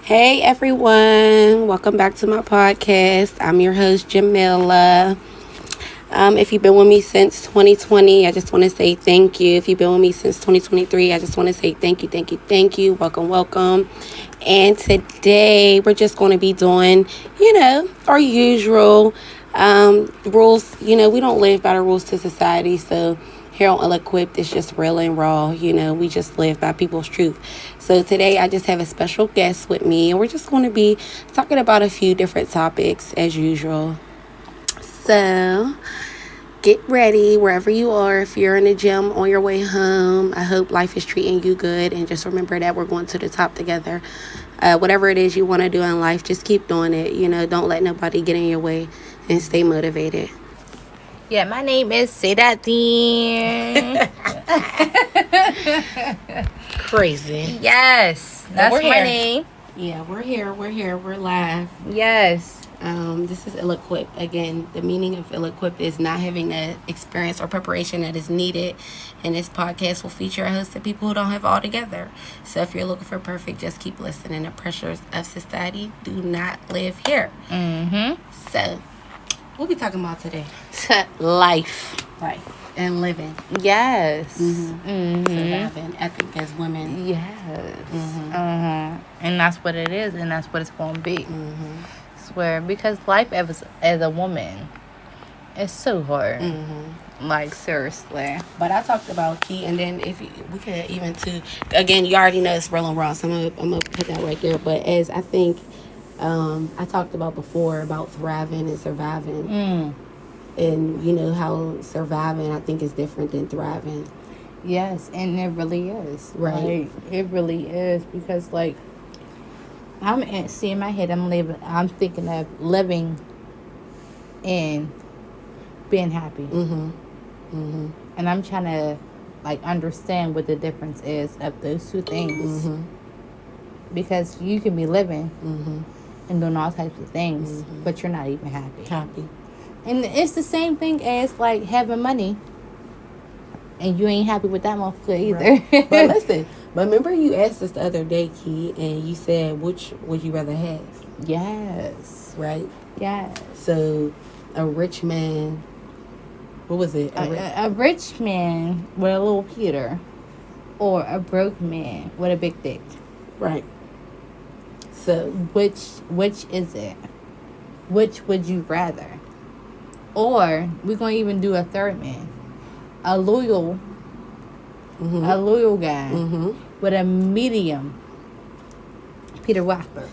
Hey everyone, welcome back to my podcast. I'm your host Jamila. If you've been with me since 2020, I just want to say thank you. If you've been with me since 2023, I just want to say thank you. Welcome. And today we're just going to be doing, our usual rules. We don't live by the rules to society, so here on Ill-Equipped, it's just real and raw. We just live by people's truth. So today I just have a special guest with me, and we're just going to be talking about a few different topics as usual. So get ready wherever you are. If you're in the gym on your way home, I hope life is treating you good. And just remember that we're going to the top together. Whatever it is you want to do in life, just keep doing it. Don't let nobody get in your way and stay motivated. Yeah, my name is Say That Thing. Crazy. Yes, that's my name. Yeah, we're here. We're live. Yes. This is ill-equipped. Again, the meaning of ill-equipped is not having the experience or preparation that is needed. And this podcast will feature a host of people who don't have it all together. So if you're looking for perfect, just keep listening. The pressures of society do not live here. So, what we talking about today? Life And living. Yes. Surviving, I think, as women. Yes. And that's what it is, and that's what it's going to be. Swear, because life as a woman is so hard. Like, seriously. But I talked about key, and then if we could even again, you already know it's real and raw, so I'm gonna put that right there. But as I think I talked about before about thriving and surviving, and how surviving I think is different than thriving. Yes, and it really is. Right. It really is, because in my head, I'm thinking of living and being happy. And I'm trying to understand what the difference is of those two things. Because you can be living and doing all types of things, but you're not even happy. And it's the same thing as having money, and you ain't happy with that motherfucker either. Right. But listen, remember you asked us the other day, Key, and you said which would you rather have? Yes. Right? Yes. So a rich man, what was it? A rich man with a little Peter, or a broke man with a big dick. Right. So which is it? Which would you rather? Or we're gonna even do a third man, a loyal guy with a medium Peter Whopper.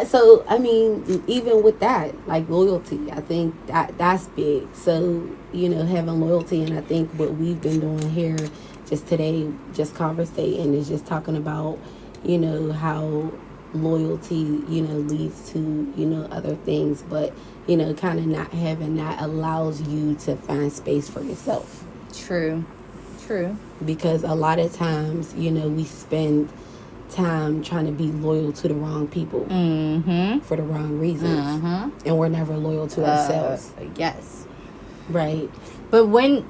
So I mean, even with that, loyalty, I think that's big. So having loyalty, and I think what we've been doing here just today, just conversating, is just talking about how loyalty leads to other things, but kind of not having that allows you to find space for yourself. True. Because a lot of times we spend time trying to be loyal to the wrong people for the wrong reasons, and we're never loyal to ourselves. Yes. Right. But when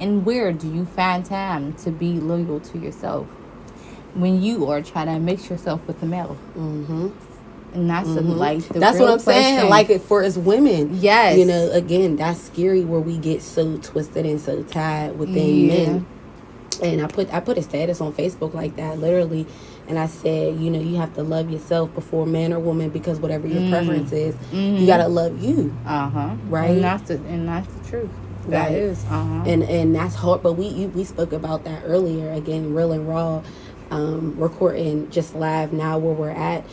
and where do you find time to be loyal to yourself? When you are trying to mix yourself with the male. And that's that's what I'm saying. For us women, yes, again, that's scary where we get so twisted and so tied within men. And I put a status on Facebook like that, literally, and I said, you have to love yourself before man or woman, because whatever your preference is, you gotta love you. Right. And that's the truth. That right. is. And that's hard. But we spoke about that earlier. Again, real and raw. Recording just live now where we're at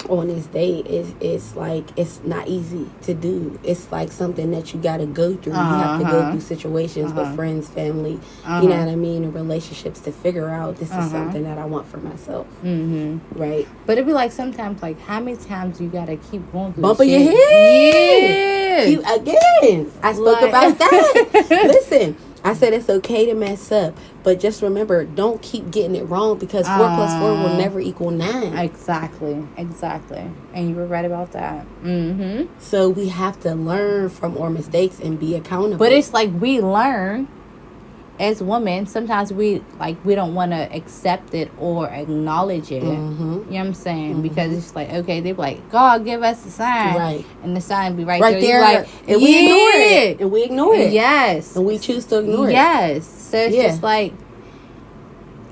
on this date. It's not easy to do. It's something that you got to go through. You have to go through situations with friends, family, you know what I mean, and relationships to figure out this is something that I want for myself. Right. But it'd be sometimes how many times you got to keep going through bumping your head. Again, I spoke about that. Listen, I said it's okay to mess up, but just remember, don't keep getting it wrong, because 4 plus 4 will never equal 9. Exactly. And you were right about that. So we have to learn from our mistakes and be accountable. But it's we learn, as women, sometimes we don't want to accept it or acknowledge it. Mm-hmm. You know what I'm saying? Mm-hmm. Because it's like, okay, they be like, God, give us a sign. Right. And the sign be right there. there. Like, and we ignore it. And we ignore it. Yes. And we choose to ignore it. Yes. So it's just like,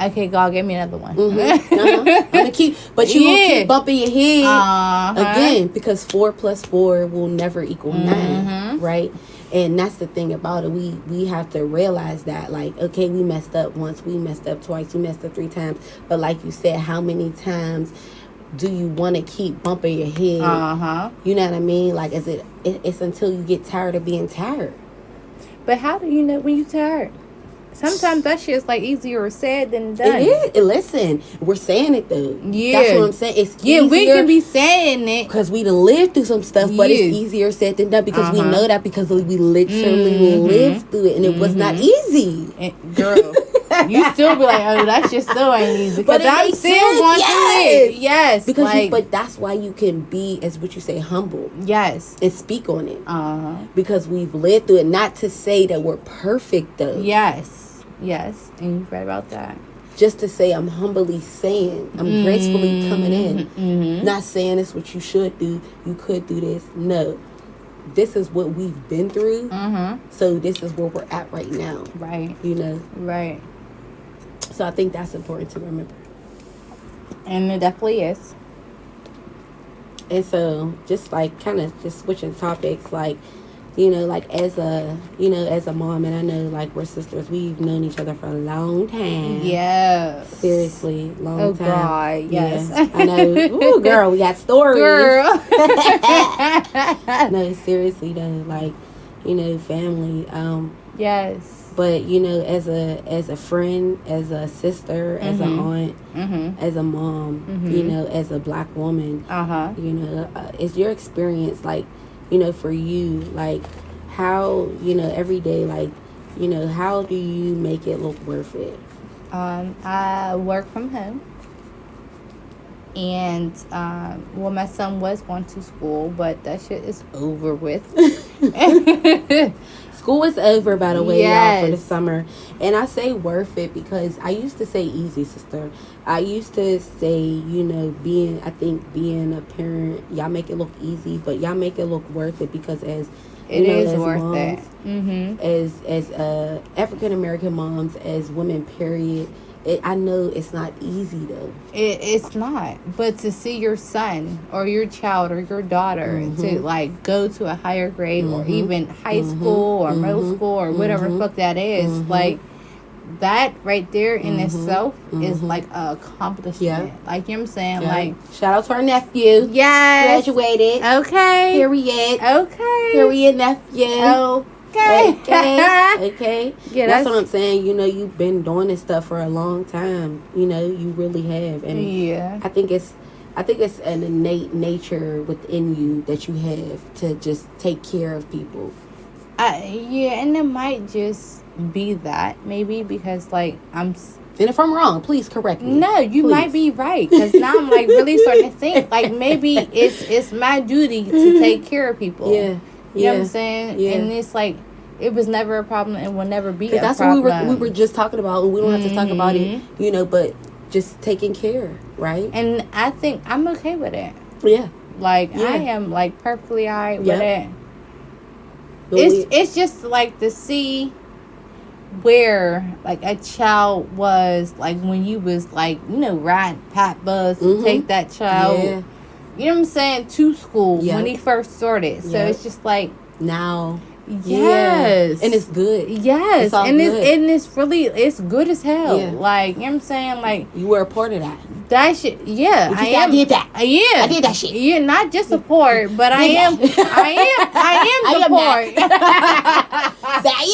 okay, God, give me another one. Mm-hmm. I'm gonna keep, but you will keep bumping your head again, because 4 + 4 will never equal 9, right? And that's the thing about it. We have to realize that, like, okay, we messed up once, we messed up twice, we messed up 3 times. But like you said, how many times do you want to keep bumping your head? You know what I mean? Like, it's until you get tired of being tired. But how do you know when you're tired? Sometimes that shit's like easier said than done. It is. Listen, we're saying it though. Yeah. That's what I'm saying. It's easier. We can be saying it. Because we done lived through some stuff, but it's easier said than done, because we know that, because we literally lived through it, and it was not easy. Girl, you still be like, oh, that shit still ain't easy. But I'm still going through it. Yes. Because but that's why you can be, as what you say, humble. Yes. And speak on it. Because we've lived through it. Not to say that we're perfect though. Yes. Yes, and you've read about that. Just to say, I'm humbly saying, I'm gracefully coming in. Not saying it's what you should do, you could do this. No. This is what we've been through. So this is where we're at right now. Right. You know? Right. So I think that's important to remember. And it definitely is. And so, just like, kind of just switching topics, like, you know, like, as a mom, and I know, like, we're sisters, we've known each other for a long time. Yes. Seriously, long time. Oh, God, yes. Yeah, I know. Ooh, girl, we got stories. Girl. No, seriously, though, like, you know, family. Yes. But, you know, as a friend, as a sister, as an aunt, as a mom, you know, as a Black woman, you know, is your experience, like, you know, for you, like, how, you know, every day, like, you know, how do you make it look worth it? I work from home. And, well, my son was going to school, but that shit is over with. School is over, by the way, y'all, for the summer. And I say worth it because I used to say easy, sister. I used to say, you know, being a parent, y'all make it look easy, but y'all make it look worth it, because as it is worth it. As African American moms, as women, period, I know it's not easy though. It's not. But to see your son or your child or your daughter to, like, go to a higher grade or even high school or middle school or whatever the fuck that is, like, that right there in itself is like an accomplishment. Yeah. Like, you know what I'm saying? Yeah. Like, shout out to our nephew. Yes. Graduated. Okay. Period. Okay. Period, nephew. Okay. Yeah, that's what I'm saying. You know, you've been doing this stuff for a long time. You know, you really have. And yeah, I think it's an innate nature within you that you have to just take care of people. Yeah, and it might just be that, maybe, because, like, and if I'm wrong, please correct me. No, you might be right, because now I'm, like, really starting to think, like, maybe it's my duty to take care of people. Yeah. You know what I'm saying? Yeah. And it's like, it was never a problem and will never be a problem. Because that's what we were just talking about, and we don't have to talk about it, you know, but just taking care, right? And I think I'm okay with it. Yeah. Like, I am, like, perfectly all right with it. It's just, like, to see where, like, a child was, like, when you was, like, you know, riding Pat Buzz to take that child, you know what I'm saying, to school when he first started. So it's just, like, now. Yes. And it's good. Yes. It's all and good. It's good as hell. Yeah. Like, you know what I'm saying? Like, you were a part of that. That shit, yeah. I did that. Yeah. I did that shit. Yeah, not just a part, but I am the part. I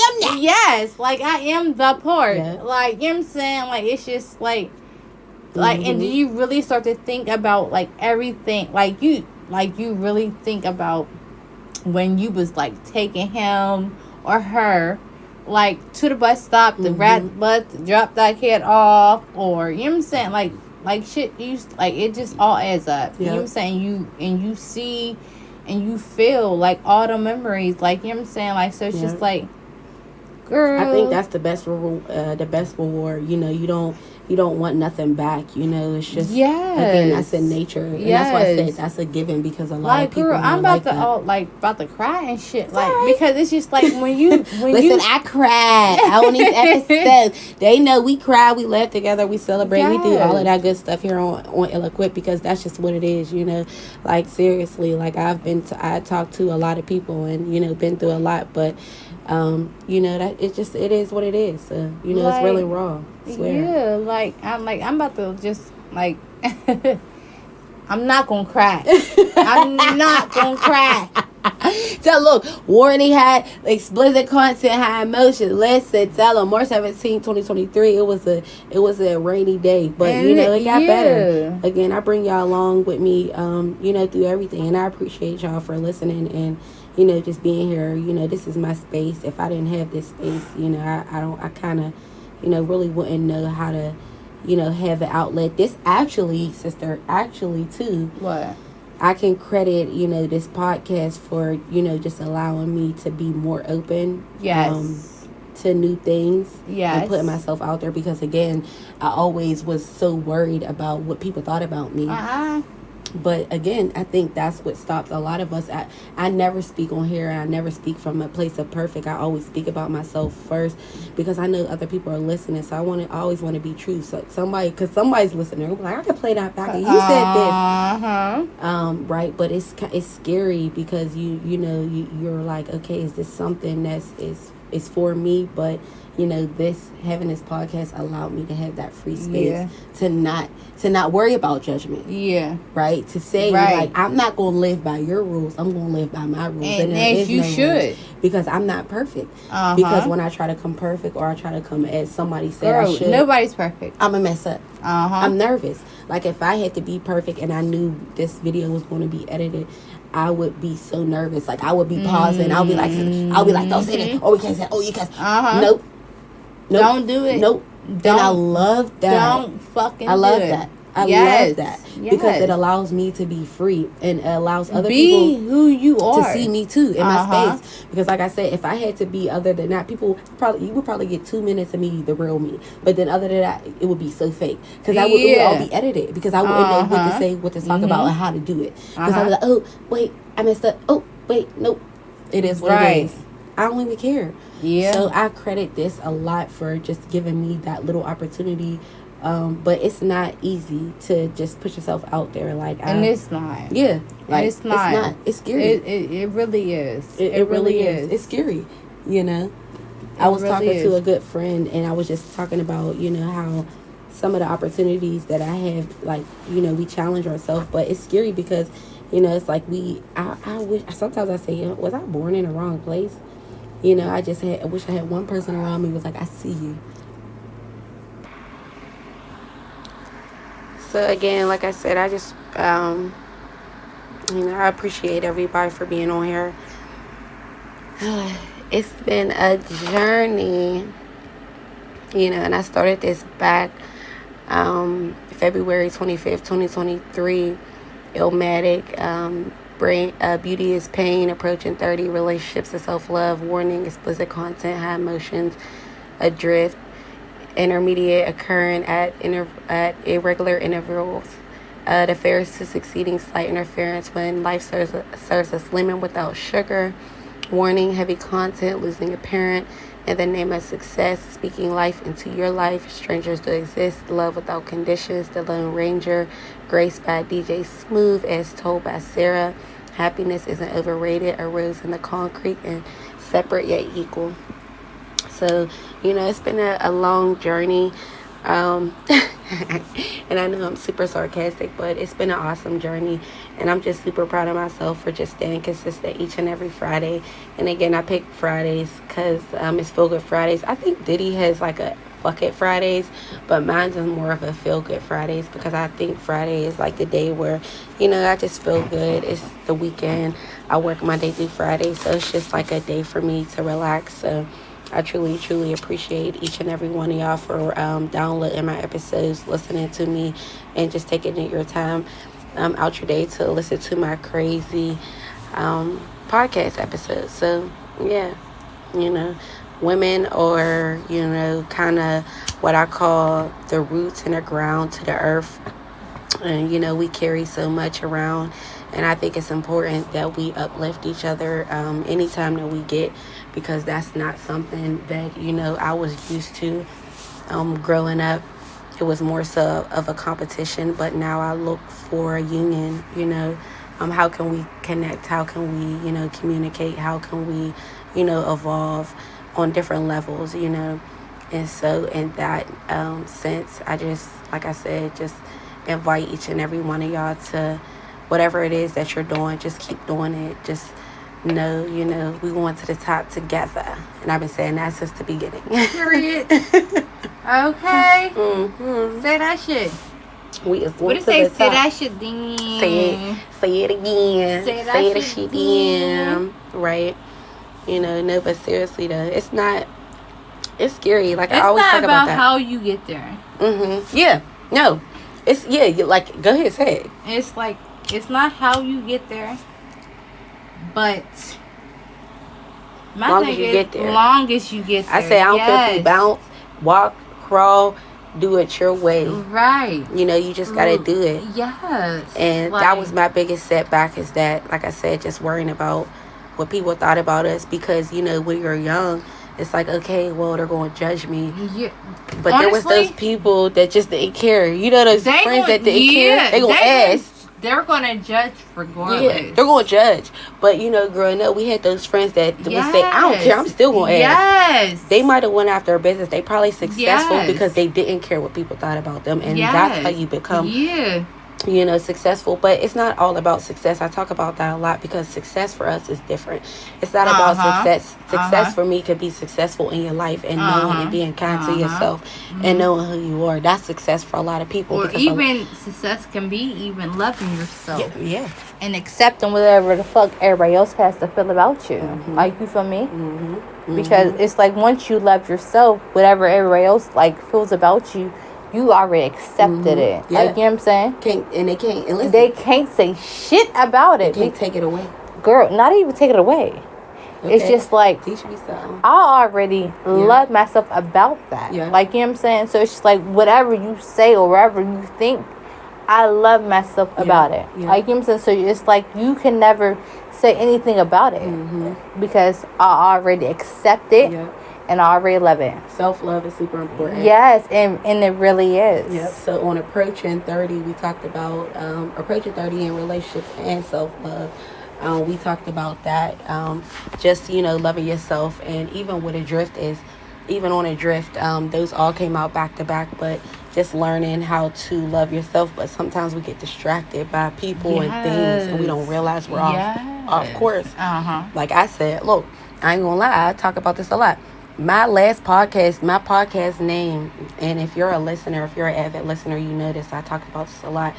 am that. Yes, like, I am the part. Yeah. Like, you know what I'm saying? Like, it's just like, and do you really start to think about, like, everything? Like, you really think about when you was, like, taking him or her, like, to the bus stop, the rat bus, to drop that kid off, or, you know what I'm saying? Like shit, like, it just all adds up. You know what I'm saying? You see and you feel, like, all the memories, like, you know what I'm saying? Like, so it's just like, girl. I think that's the best reward. You know, you don't want nothing back. You know, it's just again, that's in nature, and that's why I said that's a given, because a lot of people girl, I'm about about to cry and shit, because it's just like when you listen. I cried on these episodes. They know we cry, we laugh together, we celebrate, we do all of that good stuff here on Ill-Equipped, because that's just what it is. You know, like seriously, like I talked to a lot of people, and you know, been through a lot, but you know, that it is what it is. So, you know, it's really raw. I swear. Yeah, I'm about to just I'm not gonna cry. I'm not gonna cry. So look, warning, had explicit content, high emotion. Listen, tell them March 17, 2023. It was a rainy day, but you know, it got better. Again, I bring y'all along with me, you know, through everything, and I appreciate y'all for listening and, you know, just being here. You know, this is my space. If I didn't have this space, you know, I kind of, you know, really wouldn't know how to, you know, have an outlet. This actually, sister, too. What? I can credit, you know, this podcast for, you know, just allowing me to be more open. Yes. To new things. Yes. And putting myself out there, because, again, I always was so worried about what people thought about me. But again, I think that's what stops a lot of us. I never speak on here. I never speak from a place of perfect. I always speak about myself first, because I know other people are listening. So I always want to be true. So somebody's listening. They're like, I can play that back. And you said this, right? But it's scary, because you're like, okay, is this something is for me? But you know, having this podcast allowed me to have that free space to not worry about judgment. Yeah. Right? To say, like, I'm not going to live by your rules. I'm going to live by my rules. And as you should. Because I'm not perfect. Because when I try to come perfect, or I try to come as somebody said I should. Nobody's perfect. I'm going to mess up. I'm nervous. Like, if I had to be perfect and I knew this video was going to be edited, I would be so nervous. Like, I would be pausing. I'll be like, don't say that. Oh, we can't say that. Oh, you can't. Nope. Don't do it. Nope. And I love that. Don't fucking do it. I love that. I love that. Because it allows me to be free, and it allows other people who you are to see me too in my space. Because like I said, if I had to be other than that, you would probably get 2 minutes of me, the real me. But then other than that, it would be so fake, because it would all be edited, because I wouldn't know what to say, what to talk about, and how to do it. Because I was like, oh wait, I messed up. Oh wait, nope. It is what it is. I don't even care. Yeah. So I credit this a lot for just giving me that little opportunity. But it's not easy to just put yourself out there. And it's not. Yeah. Like, it's not. It's scary. It really is. It really is. It's scary. You know? I was talking to a good friend, and I was just talking about, you know, how some of the opportunities that I have, like, you know, we challenge ourselves, but it's scary because, you know, it's like I wish, sometimes I say, was I born in the wrong place? You know, I wish I had one person around me who was like, I see you. So again, like I said, I just, you know, I appreciate everybody for being on here. It's been a journey, you know, and I started this back February 25th, 2023. Illmatic, Beauty is Pain, Approaching 30, Relationships and Self-Love, Warning, Explicit Content, High Emotions, Adrift, Intermediate, Occurring at irregular intervals, The Fears to Succeeding, Slight Interference, When Life serves us lemon without sugar, Warning, Heavy Content, Losing a Parent, In the Name of Success, Speaking Life into Your Life, Strangers Do Exist, Love Without Conditions, The Lone Ranger, Grace by DJ Smooth, As Told by Sarah, Happiness Isn't Overrated, A Rose in the Concrete, and Separate Yet Equal. So, you know, it's been a long journey. And I know I'm super sarcastic, but it's been an awesome journey. And I'm just super proud of myself for just staying consistent each and every Friday. And again, I pick Fridays because it's Feel Good Fridays. I think Diddy has like a Fuck It Fridays, but mine's is more of a Feel Good Fridays, because I think Friday is like the day where, you know, I just feel good. It's the weekend. I work Monday through Friday, so it's just like a day for me to relax. So I truly, truly appreciate each and every one of y'all for downloading my episodes, listening to me, and just taking your time out your day to listen to my crazy podcast episodes. So, yeah, you know, women are, kind of what I call the roots and the ground to the earth. And, we carry so much around. And I think it's important that we uplift each other anytime that we get, because that's not something that, I was used to growing up. It was more so of a competition, but now I look for a union, how can we connect? How can we, communicate? How can we, evolve on different levels, And so in that sense, I just, like I said, just invite each and every one of y'all to whatever it is that you're doing, just keep doing it. Just know, we going to the top together. And I've been saying that since the beginning. Period. Okay. Mm-hmm. Say that shit. We is going to say, the top. Say that shit then. Say it again. Say that shit again. Right. No, but seriously though, it's scary. Like, I always talk about that. It's not about how you get there. Mm-hmm. Yeah. No. It's, like, go ahead, say it. It's like, it's not how you get there, but long as you get there. Long as you get there. I say, I don't care if you bounce, walk, crawl, do it your way. Right. You just got to do it. Yes. And that was my biggest setback, is that, like I said, just worrying about what people thought about us, because, when you're young, it's like, okay, well, they're going to judge me. Yeah. But honestly, there was those people that just didn't care. Those friends that didn't care. They going to ask. They're going to judge regardless. Yeah, they're going to judge. But, growing up, we had those friends that would say, I don't care, I'm still going to ask. Yes. They might have went after a business. They probably successful because they didn't care what people thought about them. And that's how you become, successful. But it's not all about success. I talk about that a lot, because success for us is different. It's not about success. Success for me could be successful in your life and knowing and being kind to yourself and knowing who you are. That's success for a lot of people. Or even success can be even loving yourself. Yeah. And accepting whatever the fuck everybody else has to feel about you. Mm-hmm. Like, you feel me? Mm-hmm. Mm-hmm. Because it's like, once you love yourself, whatever everybody else feels about you, you already accepted it. Yeah. Like, you know what I'm saying? They can't say shit about it. They can't take it away. Girl, not even take it away. Okay. It's just like, teach me something. I already love myself about that. Yeah. Like, you know what I'm saying? So it's just like, whatever you say or whatever you think, I love myself about it. Yeah. Like, you know what I'm saying? So it's like, you can never say anything about it, because I already accept it. Yeah. And I already love it. Self-love is super important. Yes, and it really is. Yep. So on approaching 30, we talked about approaching 30 in relationships and self-love. We talked about that. Just, loving yourself. And even with even on a drift, those all came out back to back. But just learning how to love yourself. But sometimes we get distracted by people and things, and we don't realize we're off course. Like I said, look, I ain't gonna lie, I talk about this a lot. My podcast name, and if you're a listener, if you're an avid listener, you know this, I talk about this a lot.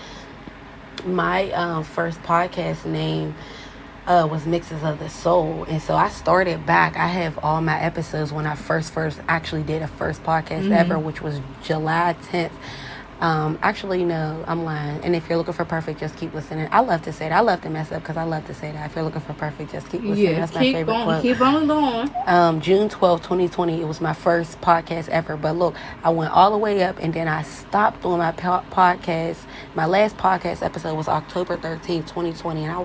My first podcast name was Mixes of the Soul. And so I started back. I have all my episodes when I first actually did a first podcast ever, which was July 10th. Actually, no, I'm lying. And if you're looking for perfect, just keep listening. I love to say that. I love to mess up because I love to say that. If you're looking for perfect, just keep listening. Yeah, that's my favorite quote. Keep on going. June 12, 2020, it was my first podcast ever. But look, I went all the way up, and then I stopped doing my podcast. My last podcast episode was October 13th, 2020. And I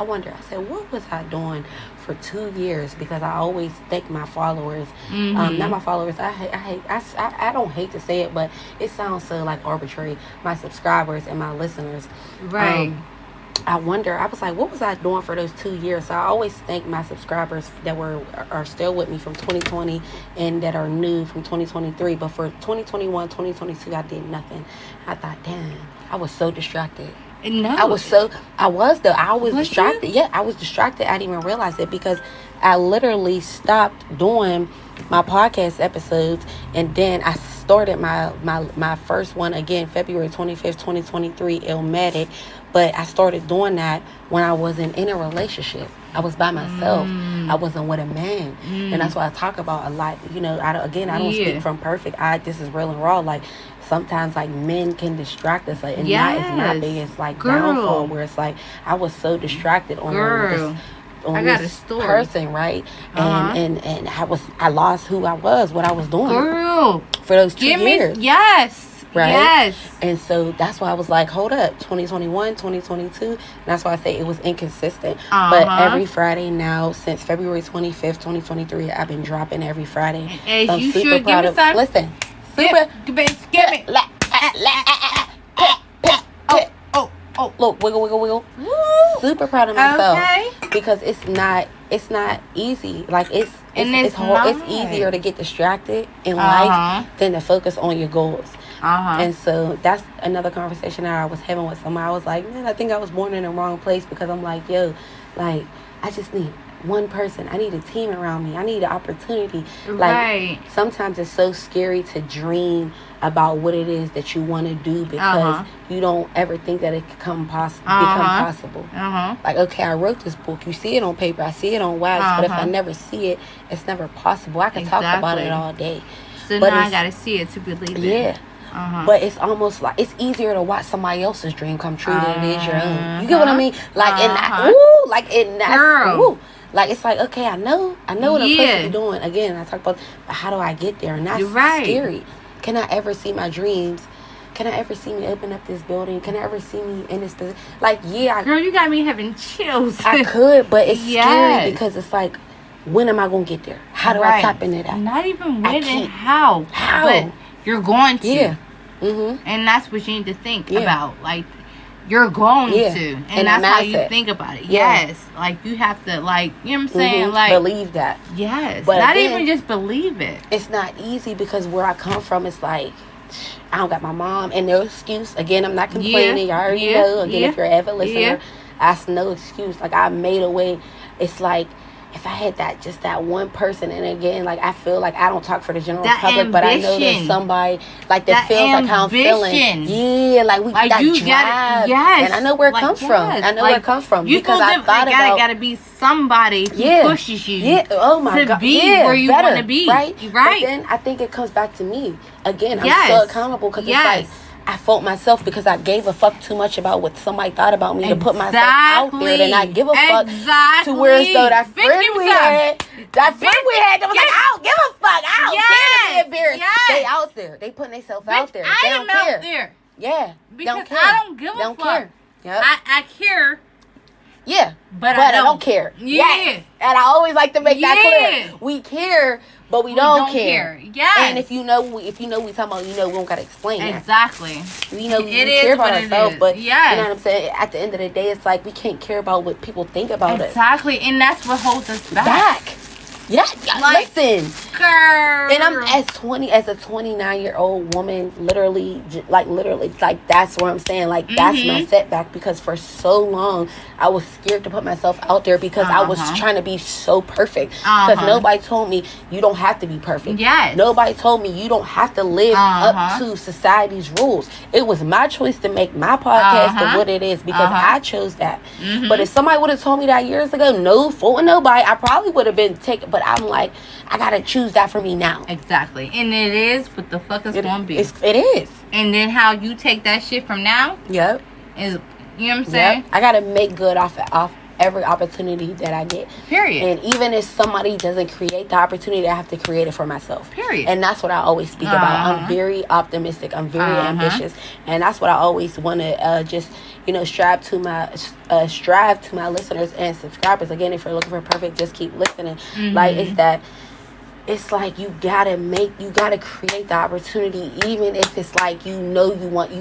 wonder, I said, what was I doing for 2 years? Because I always thank my followers, not my followers. I don't hate to say it, but it sounds so like arbitrary. My subscribers and my listeners, right? I wonder. I was like, what was I doing for those 2 years? So I always thank my subscribers that are still with me from 2020 and that are new from 2023. But for 2021, 2022, I did nothing. I thought, damn, I was so distracted. No. I was distracted. Yeah, I was distracted. I didn't even realize it because I literally stopped doing my podcast episodes, and then I started my first one again February 25th, 2023, Illmatic. But I started doing that when I wasn't in a relationship. I was by myself. I wasn't with a man. And that's what I talk about a lot. I don't speak from perfect. This is real and raw. Like, sometimes, like, men can distract us. Like, and that is my biggest, like, downfall, where it's like, I was so distracted on on got a this story. person, right? And I lost who I was, what I was doing. Girl, for those 2 years. Yes. Right? Yes. And so that's why I was like, hold up, 2021, 2022. And that's why I say it was inconsistent. But every Friday now, since February 25th, 2023, I've been dropping every Friday. As so I'm you super should. proud Give of, me some. listen. Give me. Oh. Look, wiggle. Woo. Super proud of myself. Okay. Because it's not easy. Like it's easier to get distracted in life than to focus on your goals. And so that's another conversation that I was having with somebody. I was like, man, I think I was born in the wrong place, because I'm like, yo, like, I just need one person. I need a team around me. I need an opportunity. Like, sometimes it's so scary to dream about what it is that you want to do, because you don't ever think that it could become possible. Like, okay, I wrote this book. You see it on paper. I see it on wax. But if I never see it, it's never possible. I can talk about it all day. So now I got to see it to believe it. Yeah. But it's almost like it's easier to watch somebody else's dream come true than it is your own. You get what I mean? Like, like, it's like, okay, I know what a person is doing. Again, I talk about how do I get there, and that's scary. Can I ever see my dreams? Can I ever see me open up this building? Can I ever see me in this position? Like, girl, you got me having chills. I could, but it's scary, because it's like, when am I gonna get there? How do I tap into that? Not even when and how. But you're going to. Yeah. And that's what you need to think about. Like, you're going to. And that's how you think about it. Yes. Like, you have to, like, you know what I'm saying? Like, believe that. Yes. But not again, even just believe it. It's not easy, because where I come from, it's like, I don't got my mom. And no excuse. Again, I'm not complaining. You already know. Again, if you're an avid listener, that's no excuse. Like, I made a way. It's like, if I had that one person, and again, like, I feel like I don't talk for the general public, but I know there's somebody like that feels like how I'm feeling. Yeah, like we got that drive. And I know where it comes from. I know where it comes from, because I thought about gotta be somebody who pushes you. Yeah. Oh my God. To be where you want to be. Right. Right. But then I think it comes back to me again. I'm so accountable, because it's like, I fault myself because I gave a fuck too much about what somebody thought about me to put myself out there, and I give a fuck to where as though that friend we had that was like, I don't give a fuck. I don't care to be embarrassed. They out there. They putting themselves out there. They don't care. Out there. Yeah. Because don't care. I don't give a fuck. Care. Yep. I care. Yeah. But I don't care. Yeah. Yes. And I always like to make that clear. We care, but we don't care. Yeah. And if you know we talking about, we don't gotta explain that. Exactly. We care about ourselves, but you know what I'm saying? At the end of the day, it's like we can't care about what people think about us. Exactly. And that's what holds us back. Yeah, like, listen. Girl. And I'm as a 29-year-old woman, literally, like, that's what I'm saying. Like, that's my setback, because for so long I was scared to put myself out there, because I was trying to be so perfect. Because nobody told me you don't have to be perfect. Yes. Nobody told me you don't have to live up to society's rules. It was my choice to make my podcast to what it is, because I chose that. But if somebody would have told me that years ago, no fault of nobody, I probably would have been taken. But I'm like, I gotta choose that for me now. Exactly. And it is what the fuck it's gonna be. It is. And then how you take that shit from now. Yep. Is, you know what I'm saying? Yep. I gotta make good off every opportunity that I get. Period. And even if somebody doesn't create the opportunity, I have to create it for myself. Period. And that's what I always speak about. I'm very optimistic. I'm very ambitious. And that's what I always want to just, strive to my listeners and subscribers. Again, if you're looking for perfect, just keep listening. Like, it's like you gotta create the opportunity, even if it's like you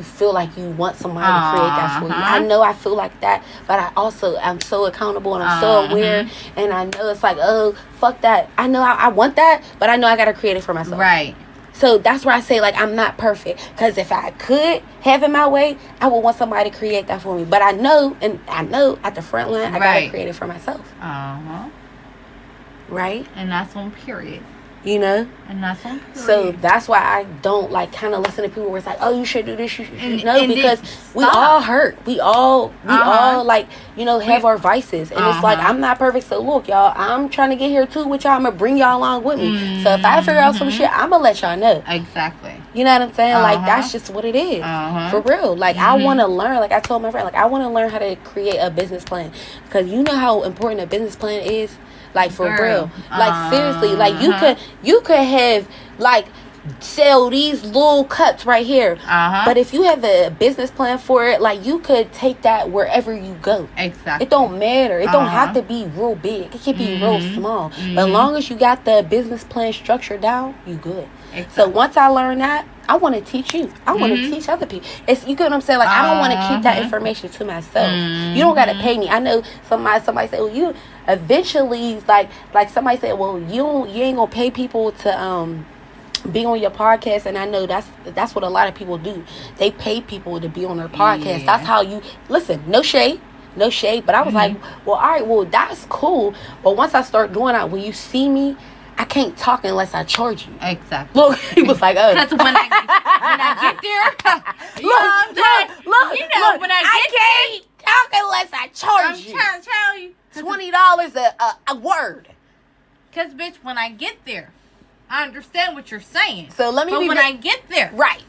feel like you want somebody to create that for you. I know I feel like that, but I'm so accountable, and I'm so aware, and I know it's like, oh, fuck that. I know I want that, but I know I gotta create it for myself. Right. So that's where I say, like, I'm not perfect, because if I could have it my way, I would want somebody to create that for me. But I know at the front line, I gotta create it for myself. Right? And that's on period. you know. And that's on So that's why I don't like kind of listen to people where it's like, oh, you should do this, you should And- no, and because stop. we all hurt, we all like, you know, have our vices, and it's like, I'm not perfect, so look, y'all, I'm trying to get here too with y'all. I'm gonna bring y'all along with me. So if I figure out some shit, I'm gonna let y'all know. Exactly. You know what I'm saying? Like, that's just what it is. For real. Like, I want to learn. Like, I told my friend, like, I want to learn how to create a business plan. Because you know how important a business plan is? Like, for real. Like, seriously. Like, you could have, like, sell these little cups right here. But if you have a business plan for it, like, you could take that wherever you go. Exactly. It don't matter. It don't have to be real big. It can be real small. But as long as you got the business plan structure down, you good. Exactly. So once I learn that, I want to teach you. I want to teach other people. It's, you get what I'm saying? Like, I don't want to keep that information to myself. You don't got to pay me. I know somebody say, well, you eventually, like somebody said, well, you ain't gonna pay people to be on your podcast. And I know that's what a lot of people do. They pay people to be on their podcast. That's how you listen. No shade, but I was like, well, all right, well, that's cool. But once I start doing that, when you see me, I can't talk unless I charge you. Exactly. Look, he was like, oh. Because when I get there, you know what I'm saying? You know, when I can't talk unless I charge you. I'm trying to tell you. $20 a word. Because, bitch, when I get there, I understand what you're saying. So let me but when I get there. Right.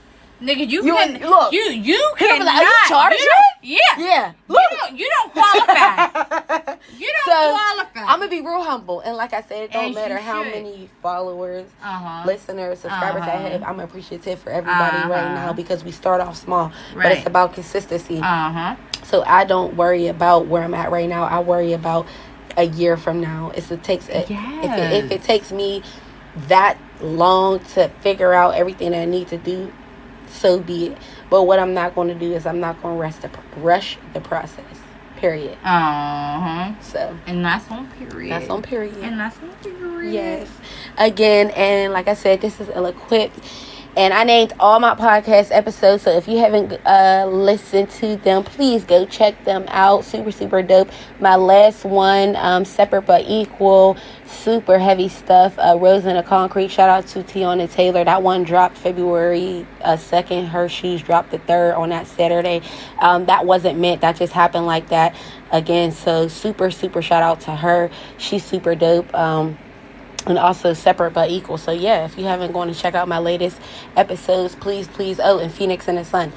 Nigga, you can look. You cannot. Like, are you charging? Yeah. Look. You don't qualify. You don't qualify. I'm gonna be real humble, and like I said, it don't matter how many followers, listeners, subscribers I have. I'm appreciative for everybody right now because we start off small, but it's about consistency. So I don't worry about where I'm at right now. I worry about a year from now. If it takes me that long to figure out everything that I need to do, so be it. But what I'm not going to do is I'm not going to rush the process. Period. So. And that's on period. That's on period. And that's on period. Yes. Again, and like I said, this is ill-equipped. And I named all my podcast episodes. So if you haven't listened to them, please go check them out. Super, super dope. My last one, Separate But Equal. Super heavy stuff. Rose in the Concrete. Shout out to Tiana Taylor. That one dropped February 2nd. Her shoes dropped the 3rd on that Saturday. That wasn't meant. That just happened like that. Again, so super, super shout out to her. She's super dope. And also Separate But Equal. So yeah, if you haven't gone to check out my latest episodes, please. Oh, and Phoenix and the Sun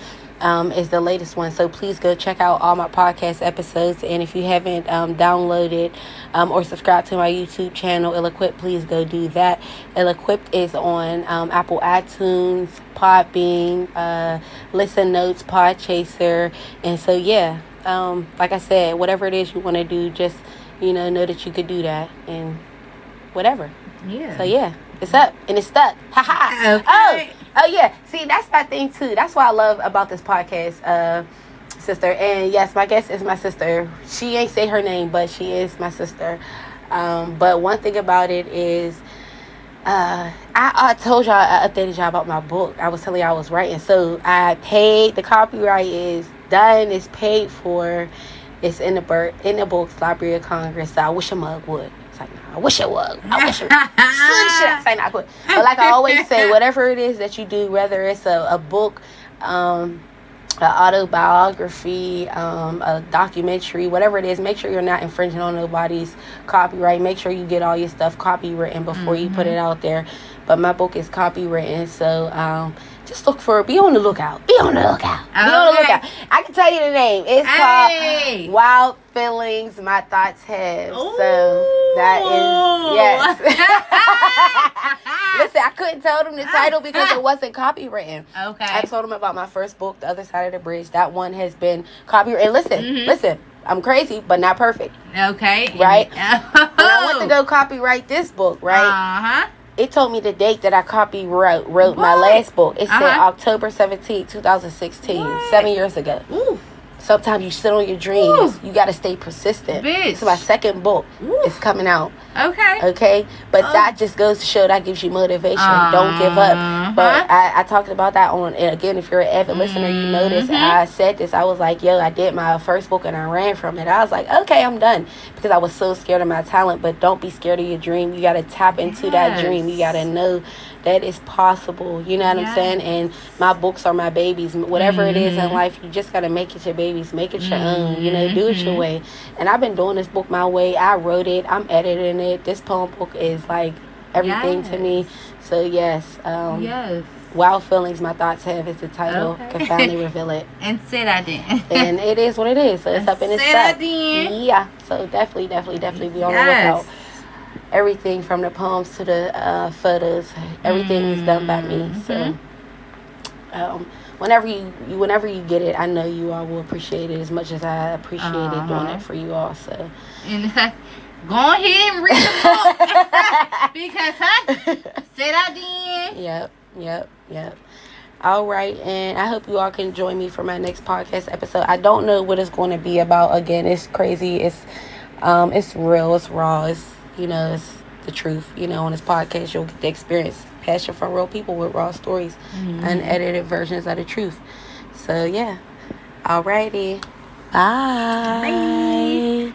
is the latest one. So please go check out all my podcast episodes. And if you haven't downloaded or subscribed to my YouTube channel, Ill-Equipped, please go do that. Ill-Equipped is on Apple iTunes, PodBean, Listen Notes, Podchaser. And so yeah, like I said, whatever it is you want to do, just know that you could do that. And whatever. Yeah. So yeah, it's up and it's stuck. Ha Okay. Oh yeah. See, that's my thing too. That's what I love about this podcast, sister. And yes, my guest is my sister. She ain't say her name, but she is my sister. But one thing about it is, I told y'all, I updated y'all about my book. I was telling y'all I was writing. So I paid. The copyright is done. It's paid for. It's in the books, Library of Congress. So I wish a mug would. Like, nah, I wish it was. I wish it was. Say not good. But like I always say, whatever it is that you do, whether it's a book, an autobiography, a documentary, whatever it is, make sure you're not infringing on nobody's copyright. Make sure you get all your stuff copywritten before you put it out there. But my book is copywritten, so just be on the lookout. Be on the lookout. Okay. Be on the lookout. I can tell you the name. It's called Wild Feelings My Thoughts Have. Ooh. So that is, yes. Listen, I couldn't tell them the title because it wasn't copywritten. Okay. I told them about my first book, The Other Side of the Bridge. That one has been copywritten. Listen, I'm crazy, but not perfect. Okay. Right? When I went to go copyright this book, right? It told me the date that I wrote my last book. It said October 17, 2016, 7 years ago. Ooh. Sometimes you sit on your dreams. You got to stay persistent. Bitch. It's my second book. It's coming out. Okay. But that just goes to show that gives you motivation. Don't give up. But I talked about that on, and again, if you're an avid listener, you know this. I said this. I was like, yo, I did my first book and I ran from it. I was like, okay, I'm done. Because I was so scared of my talent. But don't be scared of your dream. You got to tap into that dream. You got to know that it's possible. You know what I'm saying? And my books are my babies. Whatever it is in life, you just got to make it your babies. Make it your own. You know, do it your way. And I've been doing this book my way. I wrote it. I'm editing it. This poem book is like everything to me. So yes. Wild Feelings My Thoughts Have is the title. Can finally reveal it. And said I didn't. And it is what it is. So it's up in its stuff. Yeah. So definitely be on the lookout. Everything from the poems to the photos, everything is done by me. So whenever you get it, I know you all will appreciate it as much as I appreciated doing it for you all. So and go ahead and read the book because said I did. Yep. All right, and I hope you all can join me for my next podcast episode. I don't know what it's going to be about. Again, it's crazy. It's real. It's raw. It's it's the truth. On this podcast, you'll get the experience, passion from real people with raw stories, unedited versions of the truth. So yeah. Alrighty. Bye.